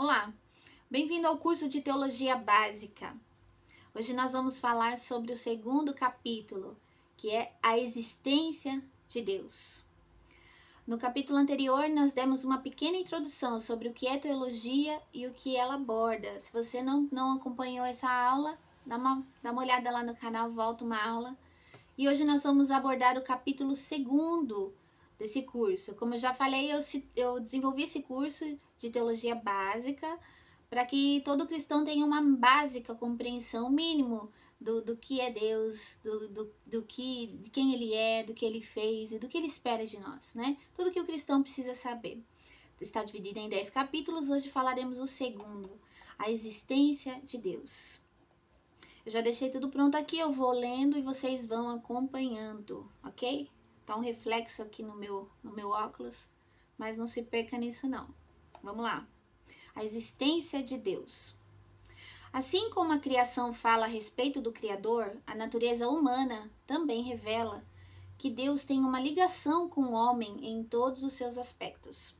Olá, bem-vindo ao curso de Teologia Básica. Hoje nós vamos falar sobre o segundo capítulo, que é a existência de Deus. No capítulo anterior, nós demos uma pequena introdução sobre o que é teologia e o que ela aborda. Se você não acompanhou essa aula, dá uma olhada lá no canal, volta uma aula. E hoje nós vamos abordar o capítulo segundo desse curso. Como eu já falei, eu desenvolvi esse curso de teologia básica para que todo cristão tenha uma básica compreensão mínimo do que é Deus, de quem Ele é, do que Ele fez e do que Ele espera de nós, né? Tudo que o cristão precisa saber. Está dividido em 10 capítulos, hoje falaremos o segundo, a existência de Deus. Eu já deixei tudo pronto aqui, eu vou lendo e vocês vão acompanhando, ok? Tá um reflexo aqui no meu óculos, mas não se perca nisso não. Vamos lá. A existência de Deus. Assim como a criação fala a respeito do Criador, a natureza humana também revela que Deus tem uma ligação com o homem em todos os seus aspectos.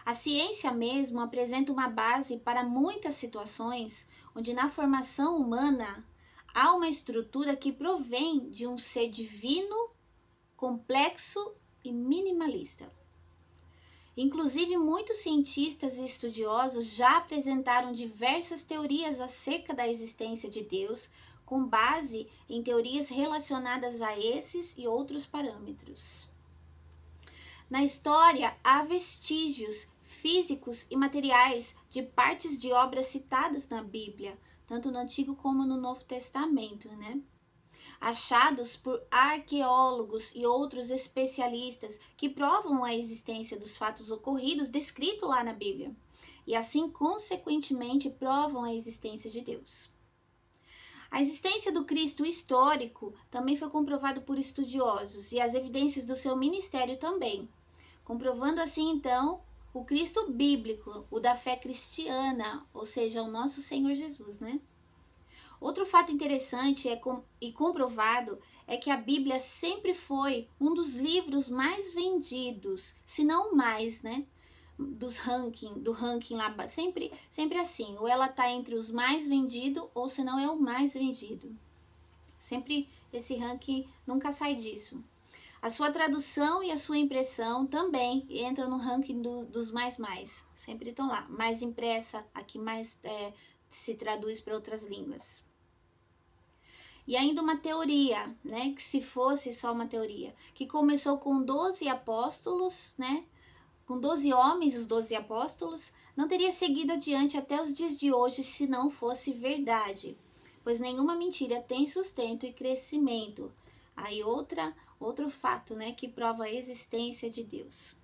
A ciência mesmo apresenta uma base para muitas situações onde na formação humana há uma estrutura que provém de um ser divino, complexo e minimalista. Inclusive, muitos cientistas e estudiosos já apresentaram diversas teorias acerca da existência de Deus, com base em teorias relacionadas a esses e outros parâmetros. Na história, há vestígios físicos e materiais de partes de obras citadas na Bíblia, tanto no Antigo como no Novo Testamento, né? Achados por arqueólogos e outros especialistas que provam a existência dos fatos ocorridos descritos lá na Bíblia, e assim, consequentemente, provam a existência de Deus. A existência do Cristo histórico também foi comprovado por estudiosos e as evidências do seu ministério também, comprovando assim, então, o Cristo bíblico, o da fé cristiana, ou seja, o nosso Senhor Jesus, né? Outro fato interessante e comprovado é que a Bíblia sempre foi um dos livros mais vendidos, se não mais, né? Do ranking lá, sempre assim, ou ela tá entre os mais vendidos, ou se não é o mais vendido. Sempre esse ranking nunca sai disso. A sua tradução e a sua impressão também entram no ranking dos mais. Sempre estão lá. Mais impressa, a que mais se traduz para outras línguas. E ainda uma teoria, né? Que se fosse só uma teoria, que começou com 12 apóstolos, né? Com 12 homens, os 12 apóstolos, não teria seguido adiante até os dias de hoje se não fosse verdade, pois nenhuma mentira tem sustento e crescimento. Aí outro fato, né, que prova a existência de Deus.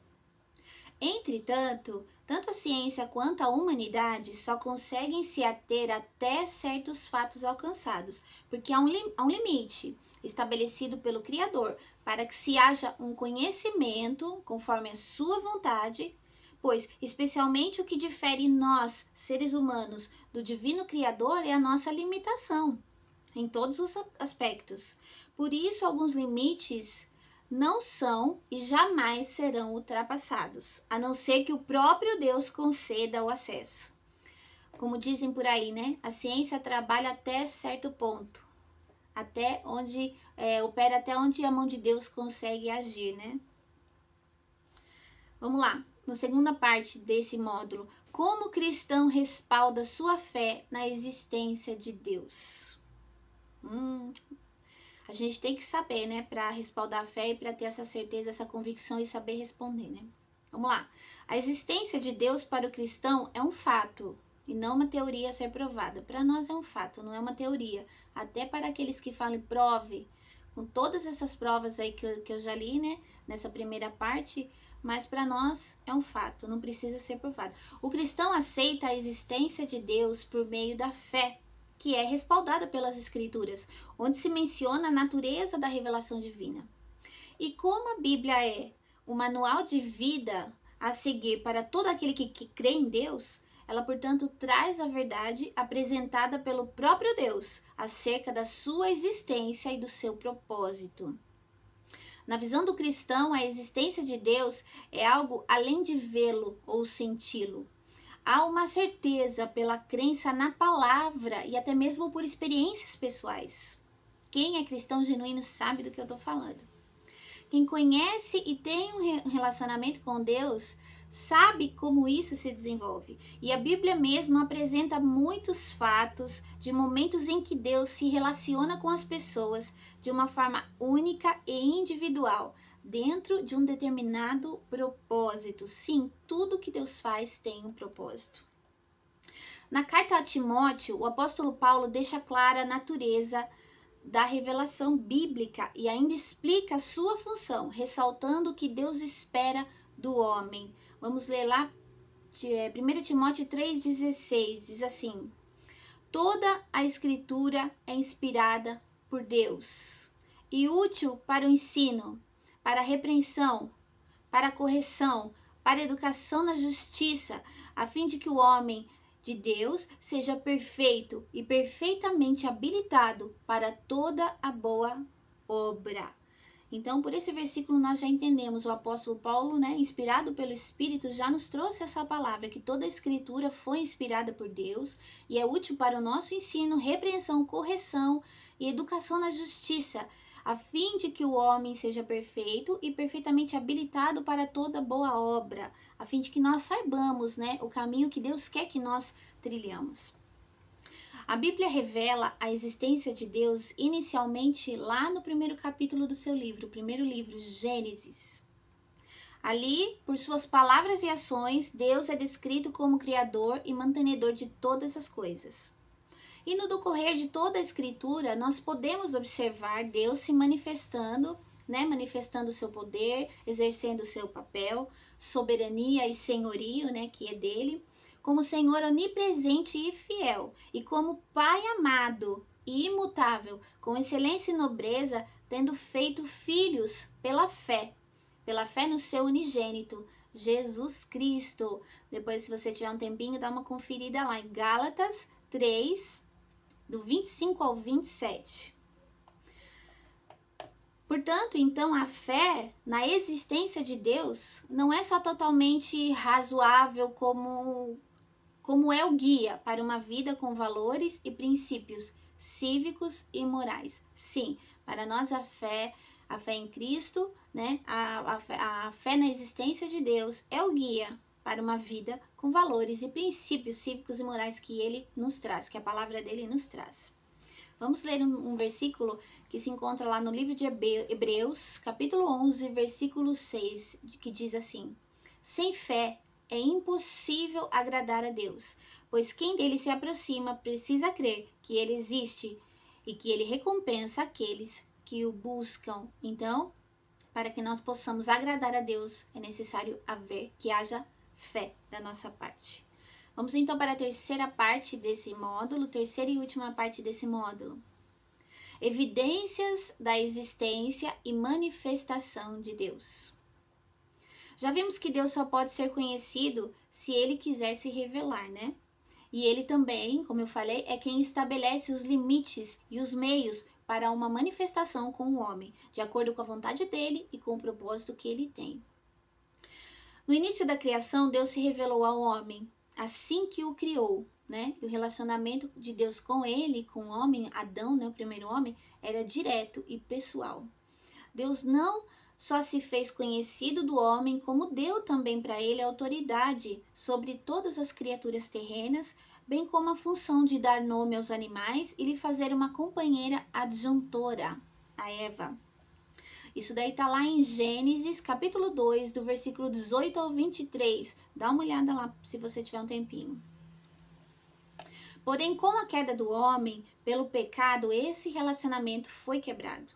Entretanto, tanto a ciência quanto a humanidade só conseguem se ater até certos fatos alcançados, porque há um limite estabelecido pelo Criador para que se haja um conhecimento conforme a sua vontade, pois especialmente o que difere nós, seres humanos, do divino Criador é a nossa limitação em todos os aspectos. Por isso, alguns limites não são e jamais serão ultrapassados, a não ser que o próprio Deus conceda o acesso. Como dizem por aí, né? A ciência trabalha até certo ponto, até onde opera até onde a mão de Deus consegue agir, né? Vamos lá, na segunda parte desse módulo, como o cristão respalda sua fé na existência de Deus? A gente tem que saber, né, para respaldar a fé e para ter essa certeza, essa convicção e saber responder, né? Vamos lá. A existência de Deus para o cristão é um fato e não uma teoria a ser provada. Para nós é um fato, não é uma teoria. Até para aqueles que falam prove, com todas essas provas aí que eu já li, né, nessa primeira parte, mas para nós é um fato, não precisa ser provado. O cristão aceita a existência de Deus por meio da fé, que é respaldada pelas Escrituras, onde se menciona a natureza da revelação divina. E como a Bíblia é o manual de vida a seguir para todo aquele que crê em Deus, ela, portanto, traz a verdade apresentada pelo próprio Deus acerca da sua existência e do seu propósito. Na visão do cristão, a existência de Deus é algo além de vê-lo ou senti-lo. Há uma certeza pela crença na palavra e até mesmo por experiências pessoais. Quem é cristão genuíno sabe do que eu estou falando. Quem conhece e tem um relacionamento com Deus sabe como isso se desenvolve. E a Bíblia mesmo apresenta muitos fatos de momentos em que Deus se relaciona com as pessoas de uma forma única e individual, dentro de um determinado propósito. Sim, tudo que Deus faz tem um propósito. Na carta a Timóteo, o apóstolo Paulo deixa clara a natureza da revelação bíblica e ainda explica a sua função, ressaltando o que Deus espera do homem. Vamos ler lá, 1 Timóteo 3,16, diz assim: toda a escritura é inspirada por Deus e útil para o ensino, para a repreensão, para a correção, para a educação na justiça, a fim de que o homem de Deus seja perfeito e perfeitamente habilitado para toda a boa obra. Então, por esse versículo nós já entendemos, o apóstolo Paulo, inspirado pelo Espírito, já nos trouxe essa palavra, que toda a escritura foi inspirada por Deus e é útil para o nosso ensino, repreensão, correção e educação na justiça, a fim de que o homem seja perfeito e perfeitamente habilitado para toda boa obra, a fim de que nós saibamos, o caminho que Deus quer que nós trilhamos. A Bíblia revela a existência de Deus inicialmente lá no primeiro capítulo do seu livro, o primeiro livro, Gênesis. Ali, por suas palavras e ações, Deus é descrito como criador e mantenedor de todas as coisas. E no decorrer de toda a escritura, nós podemos observar Deus se manifestando, manifestando o seu poder, exercendo o seu papel, soberania e senhorio, que é dele, como Senhor onipresente e fiel, e como Pai amado e imutável, com excelência e nobreza, tendo feito filhos pela fé no seu unigênito, Jesus Cristo. Depois, se você tiver um tempinho, dá uma conferida lá em Gálatas 3, do 25 ao 27. Portanto, então, a fé na existência de Deus não é só totalmente razoável como é o guia para uma vida com valores e princípios cívicos e morais. Sim, para nós a fé em Cristo, a fé na existência de Deus é o guia para uma vida com valores e princípios cívicos e morais que ele nos traz, que a palavra dele nos traz. Vamos ler um versículo que se encontra lá no livro de Hebreus, capítulo 11, versículo 6, que diz assim: sem fé é impossível agradar a Deus, pois quem dele se aproxima precisa crer que ele existe e que ele recompensa aqueles que o buscam. Então, para que nós possamos agradar a Deus, é necessário que haja fé da nossa parte. Vamos então para a terceira parte desse módulo, terceira e última parte desse módulo. Evidências da existência e manifestação de Deus. Já vimos que Deus só pode ser conhecido se ele quiser se revelar, E ele também, como eu falei, é quem estabelece os limites e os meios para uma manifestação com o homem, de acordo com a vontade dele e com o propósito que ele tem. No início da criação, Deus se revelou ao homem, assim que o criou, E o relacionamento de Deus com ele, com o homem, Adão, o primeiro homem, era direto e pessoal. Deus não só se fez conhecido do homem, como deu também para ele autoridade sobre todas as criaturas terrenas, bem como a função de dar nome aos animais e lhe fazer uma companheira adjuntora, a Eva. Isso daí está lá em Gênesis, capítulo 2, do versículo 18 ao 23. Dá uma olhada lá, se você tiver um tempinho. Porém, com a queda do homem, pelo pecado, esse relacionamento foi quebrado.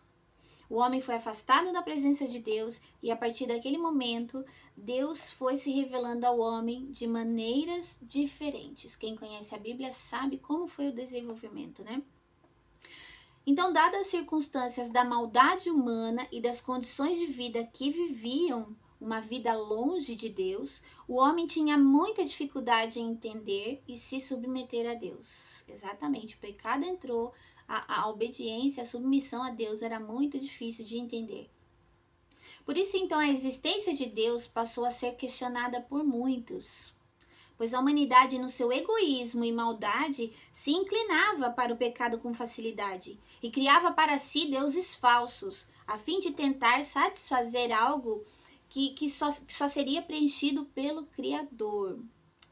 O homem foi afastado da presença de Deus e a partir daquele momento, Deus foi se revelando ao homem de maneiras diferentes. Quem conhece a Bíblia sabe como foi o desenvolvimento, Então, dadas as circunstâncias da maldade humana e das condições de vida que viviam, uma vida longe de Deus, o homem tinha muita dificuldade em entender e se submeter a Deus. Exatamente, o pecado entrou, a obediência, a submissão a Deus era muito difícil de entender. Por isso, então, a existência de Deus passou a ser questionada por muitos. pois a humanidade, no seu egoísmo e maldade, se inclinava para o pecado com facilidade e criava para si deuses falsos, a fim de tentar satisfazer algo que só seria preenchido pelo Criador.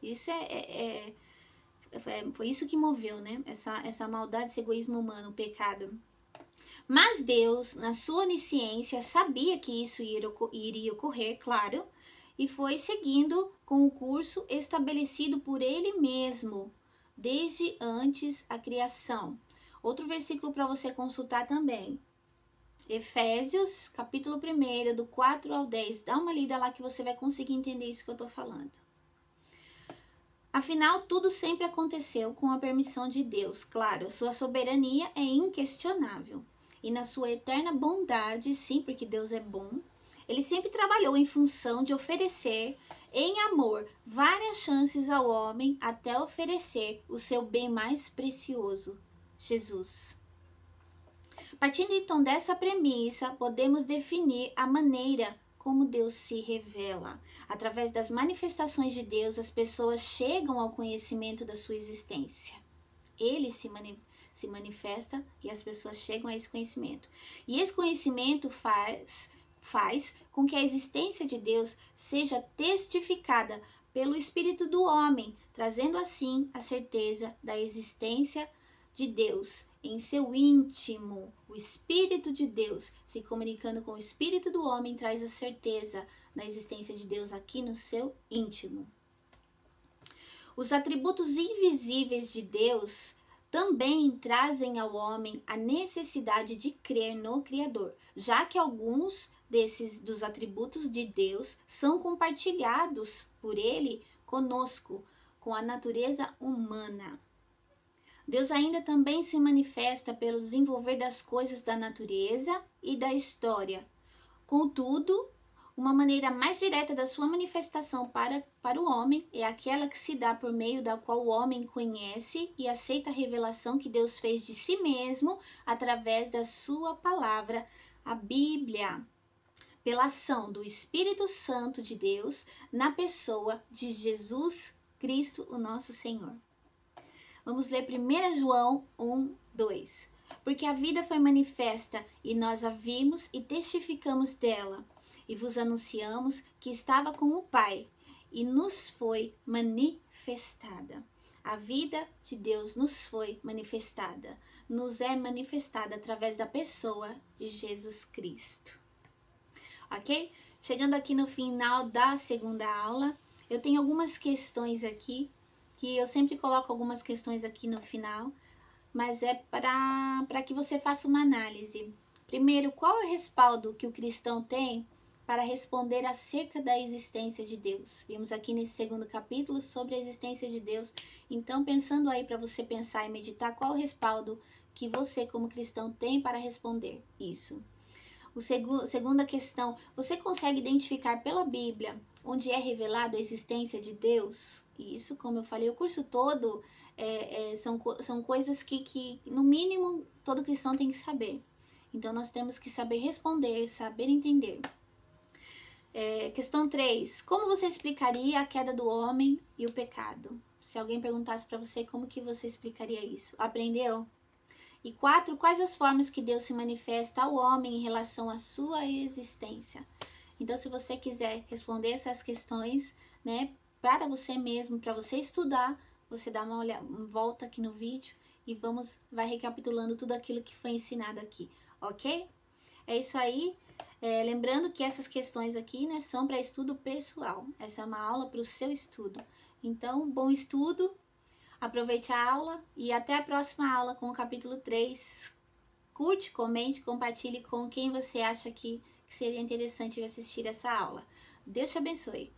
Isso foi isso que moveu, né? Essa maldade, esse egoísmo humano, o pecado. Mas Deus, na sua onisciência, sabia que isso iria ocorrer, claro, e foi seguindo com o curso estabelecido por Ele mesmo, desde antes a criação. Outro versículo para você consultar também. Efésios, capítulo 1, do 4 ao 10. Dá uma lida lá que você vai conseguir entender isso que eu estou falando. Afinal, tudo sempre aconteceu com a permissão de Deus. Claro, sua soberania é inquestionável. E na sua eterna bondade, sim, porque Deus é bom, ele sempre trabalhou em função de oferecer, em amor, várias chances ao homem até oferecer o seu bem mais precioso, Jesus. Partindo então dessa premissa, podemos definir a maneira como Deus se revela. Através das manifestações de Deus, as pessoas chegam ao conhecimento da sua existência. Ele se manifesta e as pessoas chegam a esse conhecimento. E esse conhecimento faz com que a existência de Deus seja testificada pelo Espírito do homem, trazendo assim a certeza da existência de Deus em seu íntimo. O Espírito de Deus se comunicando com o Espírito do homem traz a certeza da existência de Deus aqui no seu íntimo. Os atributos invisíveis de Deus também trazem ao homem a necessidade de crer no Criador, já que alguns dos atributos de Deus são compartilhados por ele conosco, com a natureza humana. Deus ainda também se manifesta pelo desenvolver das coisas da natureza e da história. Contudo, uma maneira mais direta da sua manifestação para o homem é aquela que se dá por meio da qual o homem conhece e aceita a revelação que Deus fez de si mesmo através da sua palavra, a Bíblia, pela ação do Espírito Santo de Deus na pessoa de Jesus Cristo, o nosso Senhor. Vamos ler 1 João 1, 2. Porque a vida foi manifesta e nós a vimos e testificamos dela. E vos anunciamos que estava com o Pai e nos foi manifestada. A vida de Deus nos foi manifestada. Nos é manifestada através da pessoa de Jesus Cristo. Ok? Chegando aqui no final da segunda aula, eu tenho algumas questões aqui, que eu sempre coloco algumas questões aqui no final, mas é para que você faça uma análise. Primeiro, qual é o respaldo que o cristão tem para responder acerca da existência de Deus? Vimos aqui nesse segundo capítulo sobre a existência de Deus. Então, pensando aí para você pensar e meditar, qual o respaldo que você como cristão tem para responder isso? Segunda questão, você consegue identificar pela Bíblia onde é revelada a existência de Deus? Isso, como eu falei, o curso todo são coisas que, no mínimo, todo cristão tem que saber. Então, nós temos que saber responder, saber entender. Questão 3. Como você explicaria a queda do homem e o pecado? Se alguém perguntasse para você, como que você explicaria isso? Aprendeu? E 4. Quais as formas que Deus se manifesta ao homem em relação à sua existência? Então, se você quiser responder essas questões, né, para você mesmo, para você estudar, você dá uma volta aqui no vídeo e vai recapitulando tudo aquilo que foi ensinado aqui, ok? É isso aí. Lembrando que essas questões aqui, né, são para estudo pessoal. Essa é uma aula para o seu estudo. Então, bom estudo. Aproveite a aula e até a próxima aula com o capítulo 3. Curte, comente, compartilhe com quem você acha que seria interessante assistir essa aula. Deus te abençoe.